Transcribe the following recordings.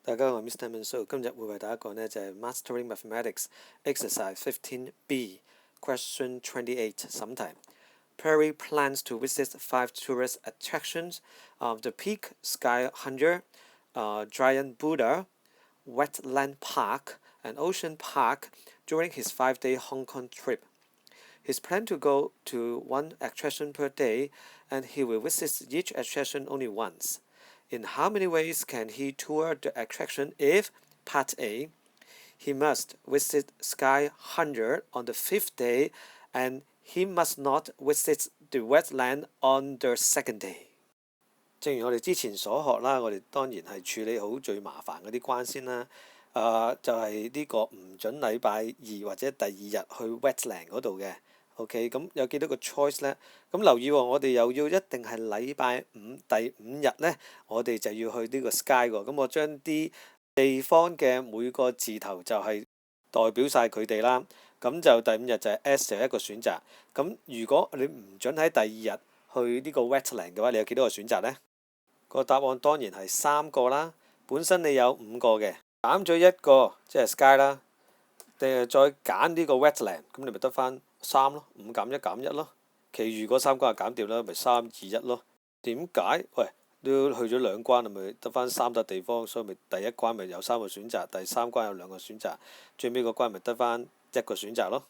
大家好，我係 Mr. Manso， 今日會為大家講呢就係 Mastering Mathematics Exercise 15B Question 28審題。Perry plans to visit 5 tourist attractions of the Peak, Sky 100, Giant Buddha, Wetland Park, and Ocean Park during his 5-day Hong Kong trip. He's planned to go to one attraction per day, and he will visit each attraction only once. In how many ways can he tour the attraction if, Part A, he must visit Sky 100 on the 5th day, and he must not visit the wetland on the 2nd day? 正如我哋之前所學啦，我哋當然係處理好最麻煩嗰啲關先啦。就係呢個唔準禮拜二或者第2日去 wetland 嗰度嘅。OK， 咁有幾多個 choice 呢？咁留意喎，我哋又要一定係禮拜五第5日呢，我哋就要去呢個 sky 喎。咁我將啲地方嘅每個字頭就係代表晒佢哋啦。咁就第5日就係 S 就係一個選擇。咁如果你唔準喺第2日去呢個 wetland 嘅話，你有幾多個選擇呢？個答案當然係3個啦。本身你有5個嘅，減咗1個即係 sky 啦，定係再揀呢個 wetland， 咁你咪得翻3咯，5減1減1咯，其餘嗰3關就減掉啦，咪3、2、1咯。點解？喂，都去咗2關，咪得翻3笪地方，所以咪第1關咪有3個選擇，第3關有2個選擇，最尾個關咪得翻1個選擇咯。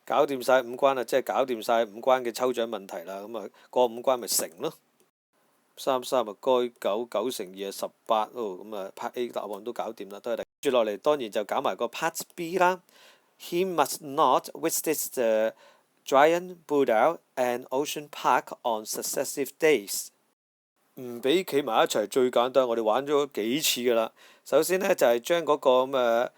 搞掂晒5關啦，即係搞掂晒5關嘅抽獎問題啦。咁啊，過5關咪成咯。3啊該9，9乘2係18咯。咁啊 Part A 答案都搞掂啦，都係。接落嚟當然就搞埋個 Part B 啦。He must not visit the Giant Buddha and Ocean Park on successive days。唔俾企埋一齊，最簡單，我哋玩咗幾次㗎啦。首先呢，就係將嗰個咁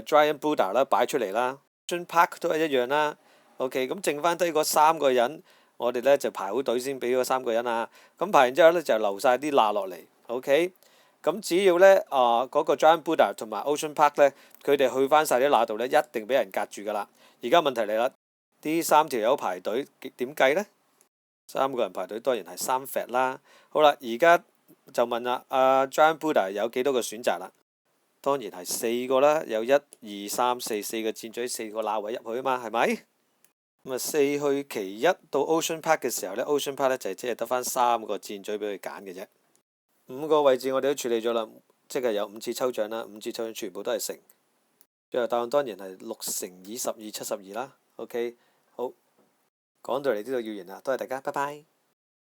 Giant Buddha 啦擺出嚟啦 ，Ocean Park 都係一樣啦。OK， 咁剩翻低嗰3個人，我哋呢就排好隊先俾嗰3個人啊。咁排完之後呢，就留晒啲罅落嚟。OK。咁只要呢嗰個 Giant Buddha 同埋 Ocean Park 呢，佢哋去翻晒啲罅度呢，一定俾人隔住㗎啦。而家問題嚟啦，啲3條友排隊點計呢？3個人排隊當然係3 fat 啦。好啦，而家就問啦，Giant Buddha 有幾多個選擇啦？當然係4個啦，有1、2、3、4個箭嘴，4個罅位入去啊嘛，係咪？咁啊4去其1到 Ocean Park 嘅時候呢 ，Ocean Park 呢就只係得翻3個箭嘴俾佢揀嘅啫。5個位置我哋都處理咗啦，即係有5次抽獎啦，5次抽獎全部都係成。最後答案當然係6乘以12，72啦。OK， 好，講到嚟呢度要完啦，多謝大家，拜拜。